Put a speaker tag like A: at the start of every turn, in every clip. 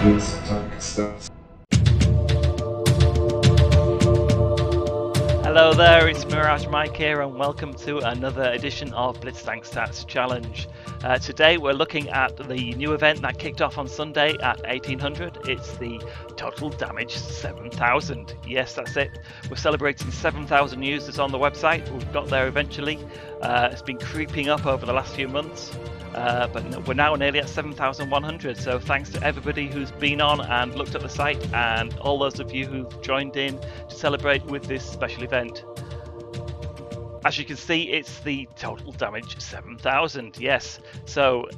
A: BlitzTankStats.
B: Hello there, it's Mirage Mike here and welcome to another edition of BlitzTankStats Challenge. Today we're looking at the new event that kicked off on Sunday at 1800. It's the TotalDamage 7000. Yes, that's it. We're celebrating 7,000 users on the website. We've got there eventually. It's been creeping up over the last few months. But we're now nearly at 7,100, so thanks to everybody who's been on and looked at the site and all those of you who've joined in to celebrate with this special event. As you can see, it's the TotalDamage 7000, yes. So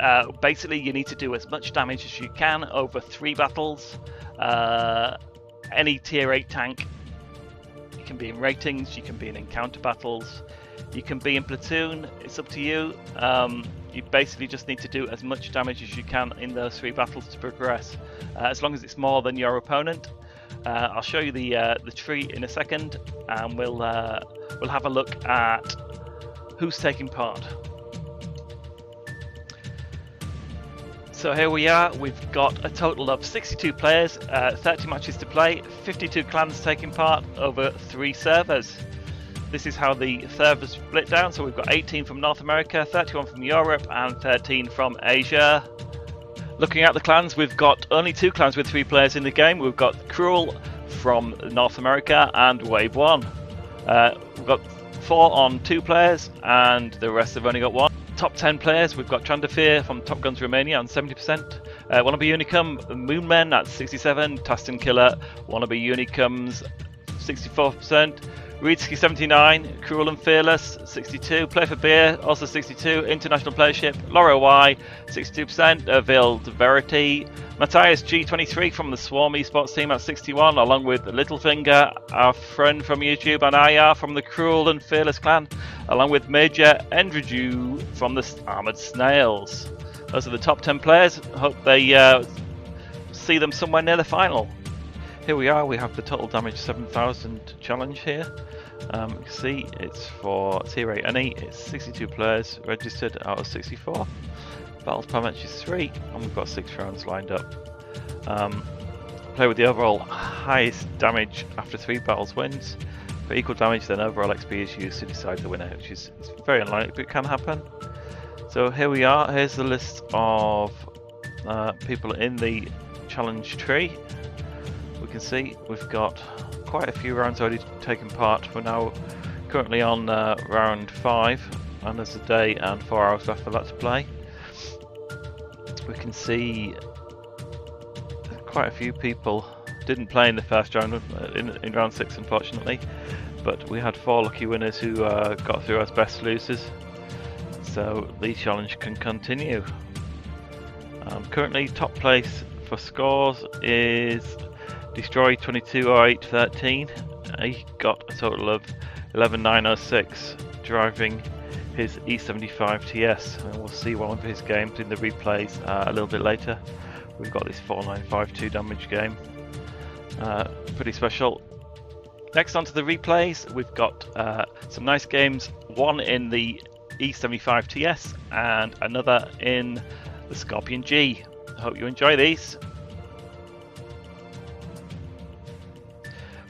B: basically you need to do as much damage as you can over 3 battles. Any tier 8 tank. You can be in ratings, you can be in encounter battles, you can be in platoon, it's up to you. You basically just need to do as much damage as you can in those 3 battles to progress, as long as it's more than your opponent. I'll show you the tree in a second, and we'll have a look at who's taking part. So here we are. We've got a total of 62 players, 30 matches to play, 52 clans taking part over 3 servers. This is how the servers split down. So we've got 18 from North America, 31 from Europe, and 13 from Asia. Looking at the clans, we've got only 2 clans with 3 players in the game. We've got Cruel from North America and Wave 1. We've got 4 on 2 players, and the rest have only got 1. Top 10 players, we've got Trandafir from Top Guns Romania on 70%. Wannabe Unicum, Moonmen at 67%. Tustin Killer, Wannabe Unicums 64%. Reedsky 79, Cruel and Fearless 62, Play for Beer also 62, International Playership, Laura Y 62%, Vild Verity, Matthias G23 from the Swarm Esports team at 61, along with Littlefinger, our friend from YouTube, and IR from the Cruel and Fearless clan, along with Major Endraju from the Armoured Snails. Those are the top 10 players. Hope they see them somewhere near the final. Here we are, we have the TotalDamage 7000 challenge here. You can see it's for tier 8 any, it's 62 players registered out of 64. Battles per match is 3, and we've got 6 rounds lined up. Play with the overall highest damage after 3 battles wins. For equal damage, then overall XP is used to decide the winner, which is very unlikely, but it can happen. So here we are, here's the list of people in the challenge tree. We can see we've got quite a few rounds already taken part. We're now currently on round 5, and there's a day and 4 hours left for that to play. We can see quite a few people didn't play in the first round, in round 6 unfortunately, but we had 4 lucky winners who got through as best losers, so the challenge can continue. Currently top place for scores is Destroy 220813. He got a total of 11906, driving his E75 TS, and we'll see one of his games in the replays a little bit later. We've got this 4952 damage game, pretty special. Next onto the replays, we've got some nice games, one in the E75 TS and another in the Scorpion G. I hope you enjoy these.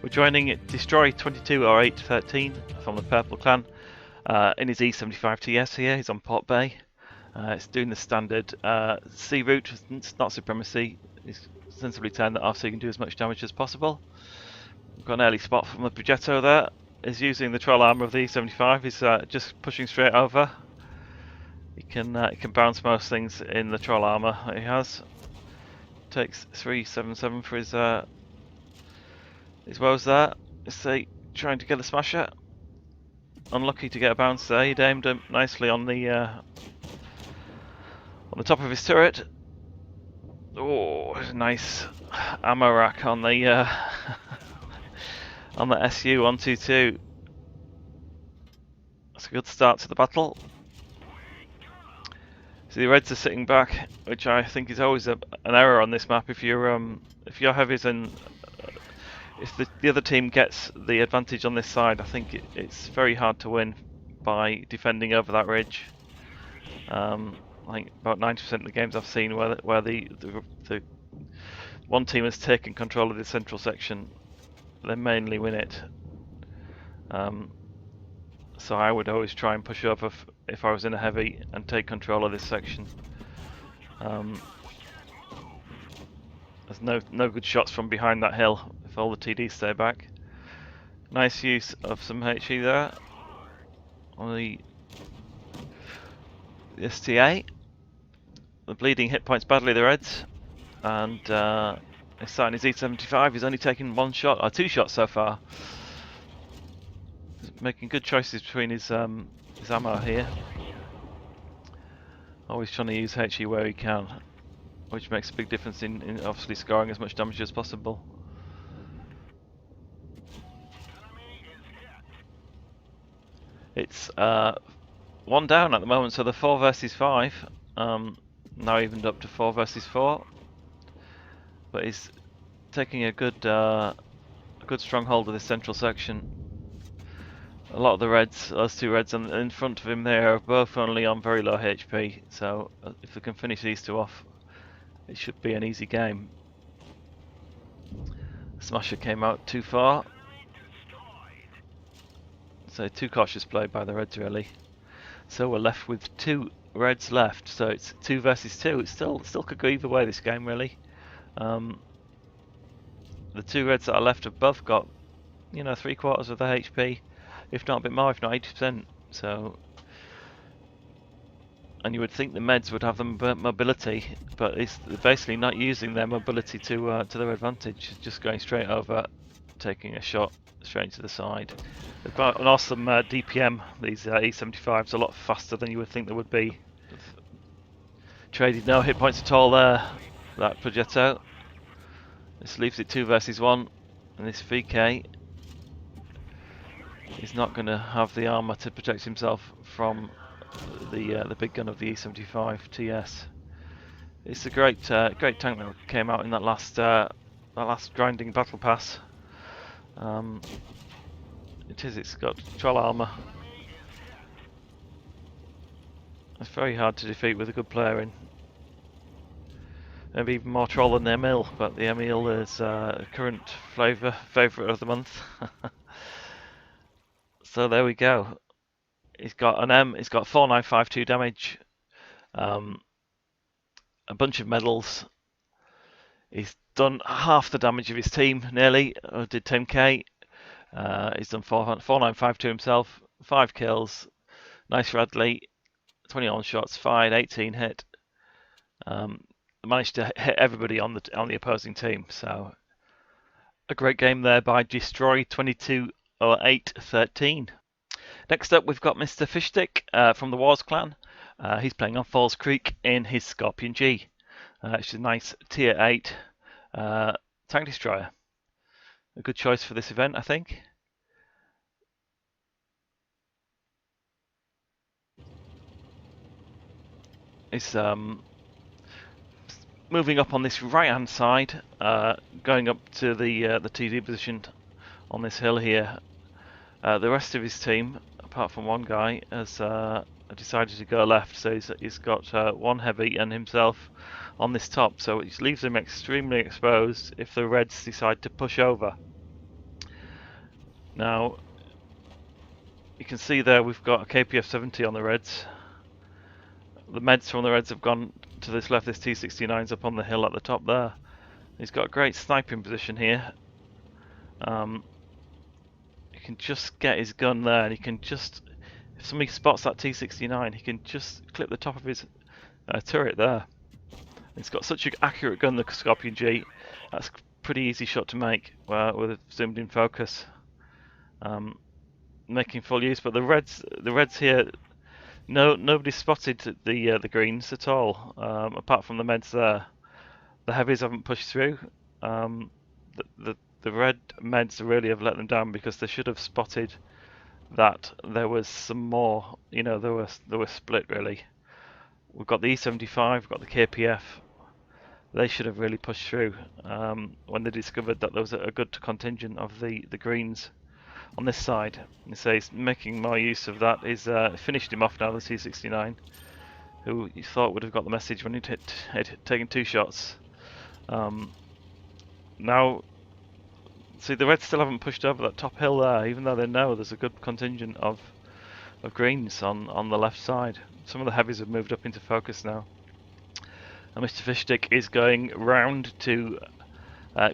B: We're joining Destroy 220813 from the Purple Clan in his E75 TS here. He's on Port Bay. It's doing the standard sea route, it's not Supremacy. He's sensibly turned that off so you can do as much damage as possible. We've got an early spot from the Progetto there. He's using the troll armor of the E75. He's just pushing straight over. He can bounce most things in the troll armor that he has. Takes 377 for his woes there. Let's see, trying to get a smasher. Unlucky to get a bounce there. He'd aimed him nicely on the top of his turret. Oh, nice ammo rack on the on the SU 122. That's a good start to the battle. So the Reds are sitting back, which I think is always an error on this map. If you're heavies and if the other team gets the advantage on this side, I think it's very hard to win by defending over that ridge. I think about 90% of the games I've seen where the one team has taken control of the central section, they mainly win it. So I would always try and push over if I was in a heavy and take control of this section. There's no good shots from behind that hill if all the TDs stay back. Nice use of some HE there on the STA. The bleeding hit points badly the Reds, and he's starting his E75. He's only taken one shot, or two shots so far. He's making good choices between his ammo here. Always trying to use HE where he can, which makes a big difference in obviously scoring as much damage as possible. It's 1 down at the moment, so the 4 versus 5. Now evened up to 4 versus 4. But he's taking a good stronghold of this central section. A lot of the Reds, those two Reds in front of him there, are both only on very low HP. So if they can finish these two off, it should be an easy game. Smasher came out too far. So too cautious play by the Reds really. So we're left with 2 Reds left. So it's 2 versus 2. It still could go either way this game really. The 2 Reds that are left have both got, you know, 3/4 of their HP, if not a bit more, if not 80%. So, and you would think the Meds would have the mobility, but they're basically not using their mobility to their advantage. Just going straight over, taking a shot straight to the side. They've got an awesome DPM. These E75s a lot faster than you would think they would be. Traded no hit points at all there. That Progetto. This leaves it 2 versus 1, and this VK is not going to have the armor to protect himself from the big gun of the E75 TS. It's a great tank that came out in that last grinding battle pass. It's got troll armor. It's very hard to defeat with a good player in. Maybe even more troll than the Emil, but the Emil is current favourite of the month. So there we go. He's got an M. He's got 4952 damage, a bunch of medals. He's done half the damage of his team nearly. Did 10k. He's done 4952 himself. 5 kills. Nice Radley. 21 shots fired. 18 hit. Managed to hit everybody on the opposing team. So a great game there by Destroy 220813. Next up, we've got Mr. Fishstick from the Wars clan. He's playing on Falls Creek in his Scorpion G. It's a nice tier 8 tank destroyer. A good choice for this event, I think. It's moving up on this right hand side, going up to the TD position on this hill here. The rest of his team, apart from one guy, has decided to go left, so he's got 1 heavy and himself on this top, so it leaves him extremely exposed if the Reds decide to push over. Now you can see there we've got a KPF 70 on the Reds. The meds from the Reds have gone to this left. This T69's up on the hill at the top there. He's got a great sniping position here. He can just get his gun there, and he can just, if somebody spots that T69, he can just clip the top of his turret there. It's got such an accurate gun, the Scorpion G. That's a pretty easy shot to make with a zoomed in focus. Making full use, but the Reds here, nobody spotted the greens at all, apart from the meds there. The heavies haven't pushed through. The red meds really have let them down, because they should have spotted that there was some more. You know, there were split really. We've got the E75, we've got the KPF. They should have really pushed through when they discovered that there was a good contingent of the greens on this side. And so he's making more use of that. He's finished him off now, the T69, who you thought would have got the message when he'd taken 2 shots. now, see, the Reds still haven't pushed over that top hill there, even though they know there's a good contingent of greens on the left side. Some of the heavies have moved up into focus now. And Mr. Fishstick is going round to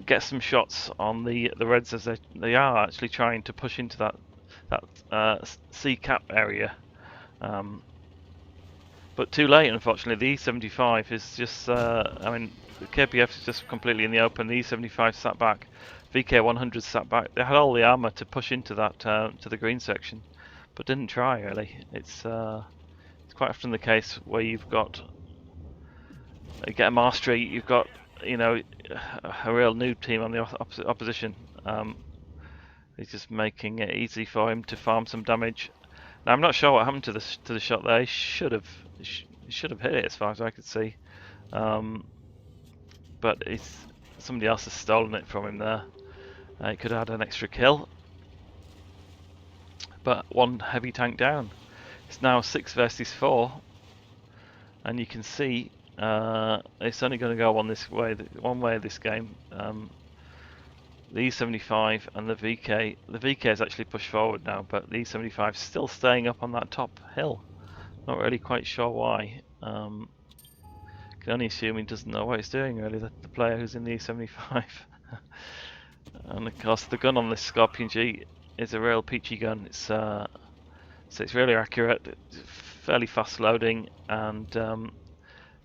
B: get some shots on the Reds, as they are actually trying to push into that C cap area. But too late, unfortunately. The E75 is just, I mean, the KPF is just completely in the open. The E75 sat back, VK100 sat back. They had all the armour to push into that to the green section, but didn't try really. It's quite often the case where you get a mastery, you've got, you know, a real noob team on the opposition. He's just making it easy for him to farm some damage. Now I'm not sure what happened to the shot there. He should have hit it as far as I could see, but somebody else has stolen it from him there. He could have had an extra kill, but one heavy tank down. It's now 6 versus 4, and you can see it's only going to go one way this game. The E75 and the VK. The VK has actually pushed forward now, but the E75 is still staying up on that top hill. Not really quite sure why. Can only assume he doesn't know what he's doing really, the player who's in the E75. And of course the gun on this Scorpion G is a real peachy gun. So it's really accurate, it's fairly fast loading, and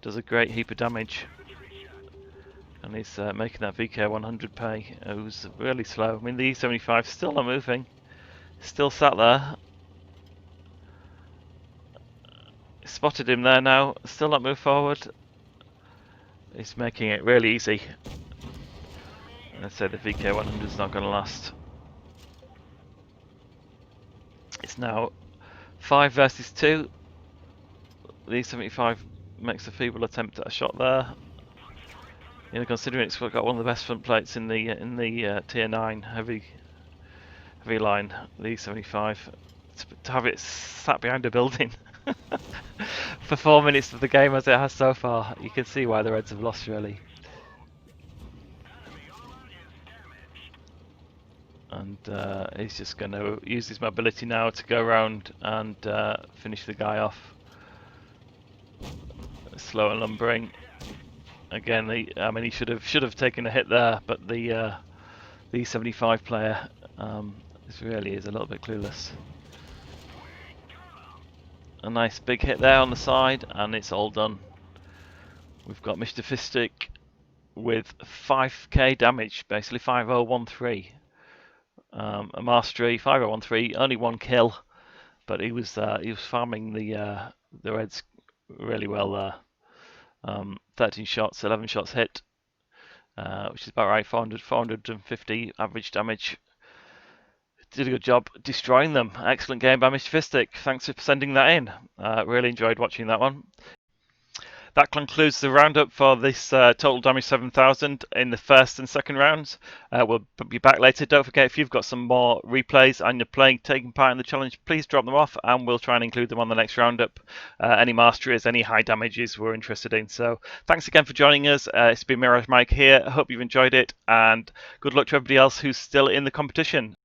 B: does a great heap of damage. And he's making that VK100 pay. It was really slow. I mean, the E75 still not moving. Still sat there. Spotted him there now. Still not moved forward. He's making it really easy. I'd say the VK100 is not going to last. It's now 5 versus 2. The E75 makes a feeble attempt at a shot there. You know, considering it's got one of the best front plates in the tier 9 heavy line, the E75, to have it sat behind a building for 4 minutes of the game as it has so far, you can see why the Reds have lost really. And he's just going to use his mobility now to go around and finish the guy off. Slow and lumbering. Again, I mean, he should have taken a hit there, but the E75 player really is a little bit clueless. A nice big hit there on the side, and it's all done. We've got Mr. Fishstick with 5k damage, basically 5013. A mastery, 5013, only 1 kill, but he was farming the Reds really well there. 13 shots, 11 shots hit, which is about right, 450 average damage. Did a good job destroying them. Excellent game by Mr. Fishstick. Thanks for sending that in. Really enjoyed watching that one. That concludes the roundup for this Total Damage 7000 in the first and second rounds. We'll be back later. Don't forget, if you've got some more replays and you're taking part in the challenge, please drop them off and we'll try and include them on the next roundup. Any masteries, any high damages we're interested in. So thanks again for joining us. It's been Mirage Mike here. I hope you've enjoyed it, and good luck to everybody else who's still in the competition.